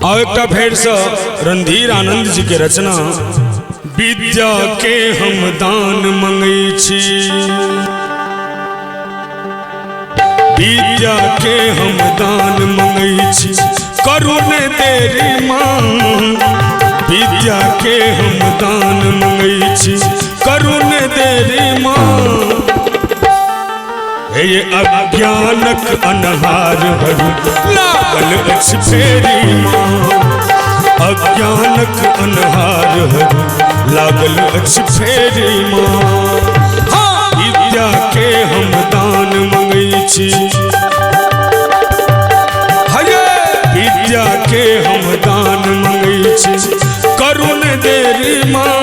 और एक फेर से रणधीर आनंद जी के रचना विद्या के हम दान मंगई छी, विद्या के हम दान मंगई छी करुण तेरी माँ, विद्या के हम दान मंगई छी करुण तेरी माँ। ये अज्ञानक अनहार भरू लागल अछि फेरी माँ, अज्ञानक अनहार भरू लागल अछि फेरी माँ। विद्या के हम दान मंगई छी, विद्या के हम दान मंगई छी करुण तेरी माँ।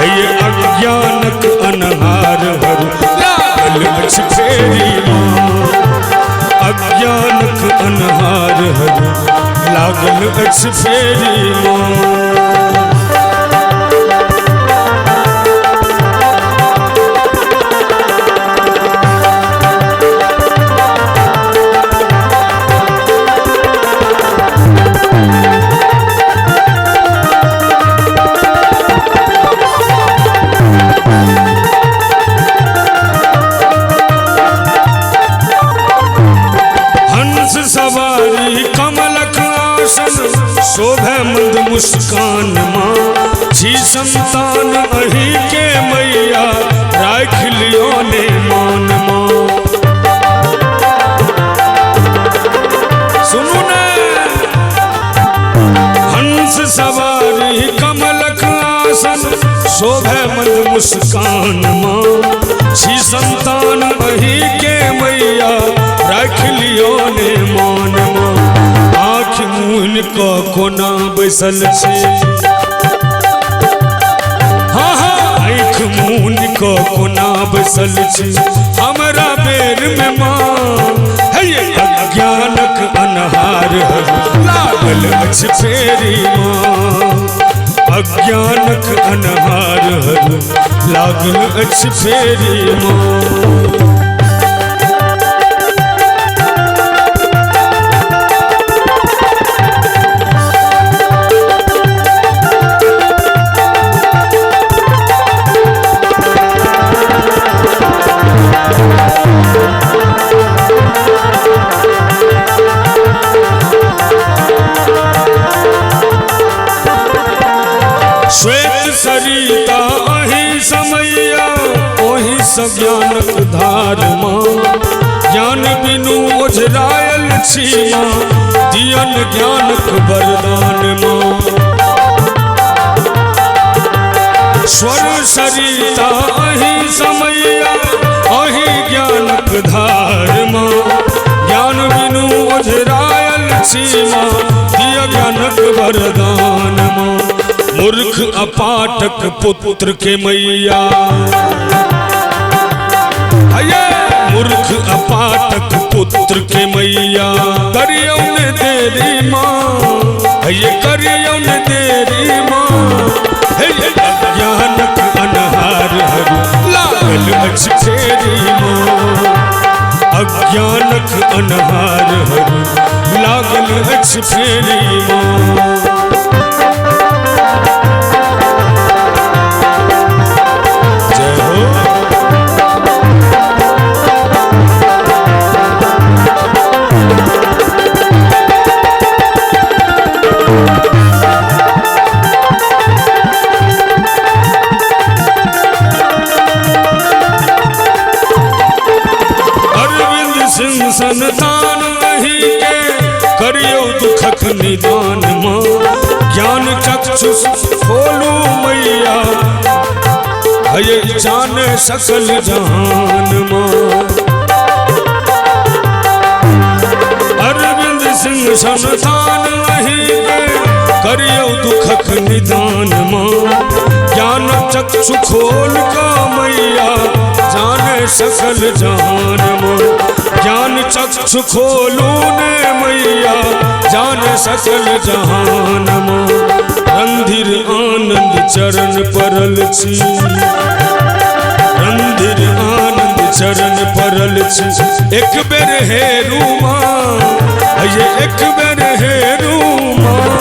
ये अज्ञानक अनहार भरू लागल अछि फेरी माँ, अज्ञानक अनहार भरू लागल अछि फेरी माँ। सवारी कमलक आसन शोभे मंद मुस्कान माँ, छी संतान अही के मैया राख लियो ने मान माँ। सुनो ने हंस सवारी कमलक आसन शोभे मंद मुस्कान माँ, छी संतान अही के मैया रख लियो ने मान माँ। आँख मुन को कोना बैसल छे, हाँ हाँ आँख मुन को कोना बैसल छे हमरा बेर में माँ। है ये अज्ञानक अनहार लागल अछि फेरी माँ, अज्ञानक अनहार लागल अछि फेरी माँ। श्वेत सरिता अही समैया ओही ज्ञानक धार माँ, ज्ञान बिनु ओझरायल छी माँ दियन ज्ञानक वरदान माँ। स्वर सरिता अही समैया अही ज्ञानक धार माँ, ज्ञान बिनु ओझरायल छी माँ दिय ज्ञानक वरदान माँ। मूर्ख अपाठक पुत्र के मैया, मूर्ख अपाठक पुत्र के मैया करियो ने तेरी माँ, ये करियो ने तेरी माँ। ये अज्ञानक अनहार लागल अछि फेरी माँ, अज्ञानक अनहार लागल अछि फेरी माँ। संतान अही के करियो दुखक निदान माँ, ज्ञान चक्षुष खोलू मैया है जाने सकल जहान माँ। अरविंद सिंह संतान अही के करियो दुखक निदान माँ, ज्ञान चक्षु खोल का मैया जाने सकल जहान माँ। ज्ञान चक्षु खोलू ने मैया जान सकल जहान माँ। रणधीर आनंद चरण परल छी, रणधीर आनंद चरण परल छी एक बेर हेरू माँ, ये एक बेर हेरू माँ।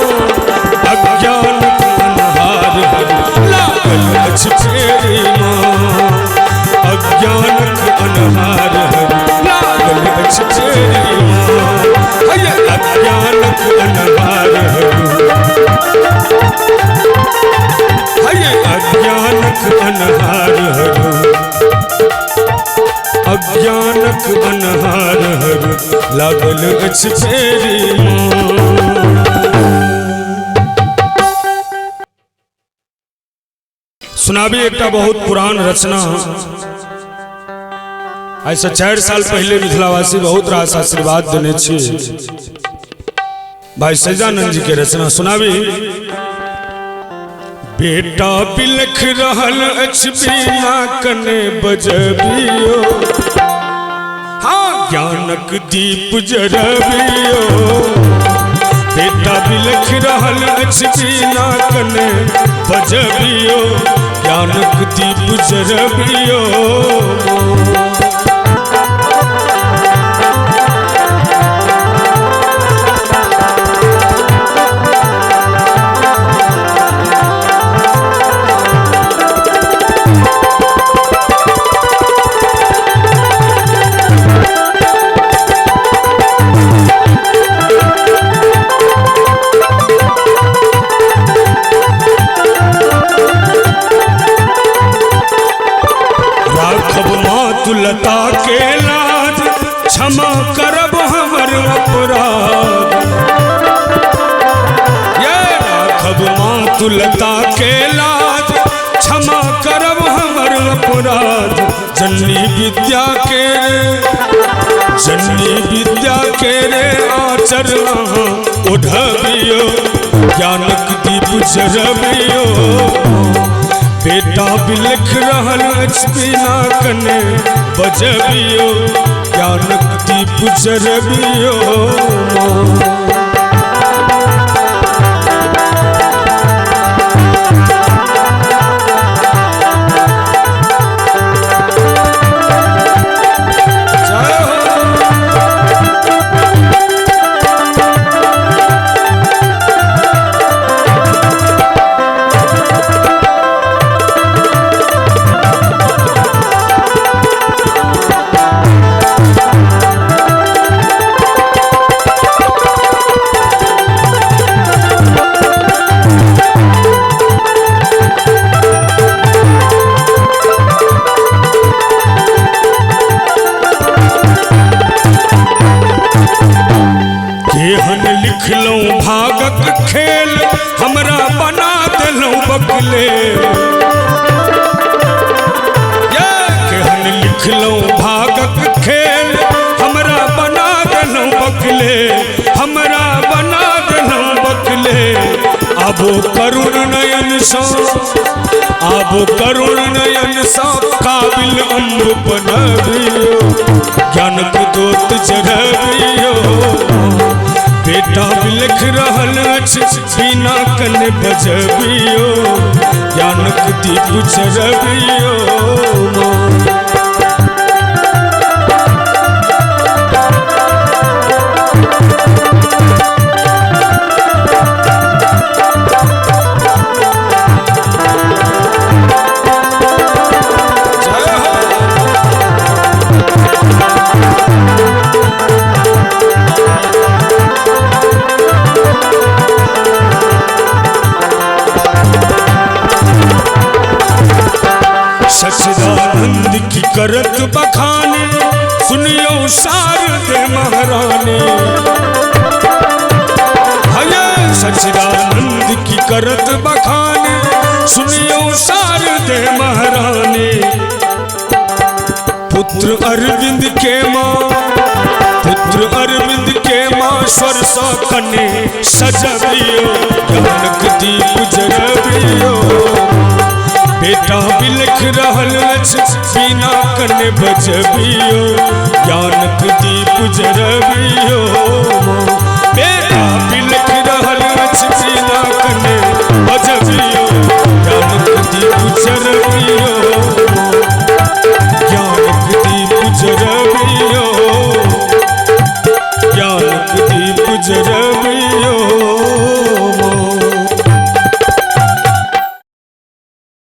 अछ फेरी माँ। सुनाबी एक बहुत पुरान रचना ऐसा 4 साल पहले मिथिलावासी बहुत रास आशीर्वाद देने भाई सजानंद जी के रचना सुनाबी। बेटा बिलख रहल अछि बिना कने बजबियो, हाँ ज्ञानक दीप जरबियो। बेटा बिलख रहल अछि बिना कने बजबियो, ज्ञानक दीप जरबियो। लता के लाज क्षमा करब हमर अपराध, ये राखब मातुलता के लाज क्षमा करब हमर अपराध। जननी विद्या के रे आचर ओढ़बियो, ज्ञानक दीप जरबियो। बेटा बिलख रहल अछि बिना कने बजबियो, ज्ञानक दीप जरबियो। लिखलौं भागक खेल हमरा बना देलौं बकले, केहन लिखलौं भागक खेल हमरा बना देलौं बकले, हमरा बना देलौं बकले। आबो करुण नयन सा काबिल अम्ब बनबियो, ज्ञानक दूत जरबियो। बेटा बिलख रहल अछि बिना कने बजबियो, ज्ञानक दीप जरबियो। सच्चिदानंद की करत बखाने सुनियो शारद महारानी, हये सच्चिदानंद की करत बखाने सुनियो शारद महारानी। पुत्र अरविंद के माँ स्वर सा कने सजबियो, ज्ञानक दीप जरबियो। बेटा बिलख रहल अछि बिना कने बजबियो, ज्ञानक दीप जरबियो। बेटा बिलख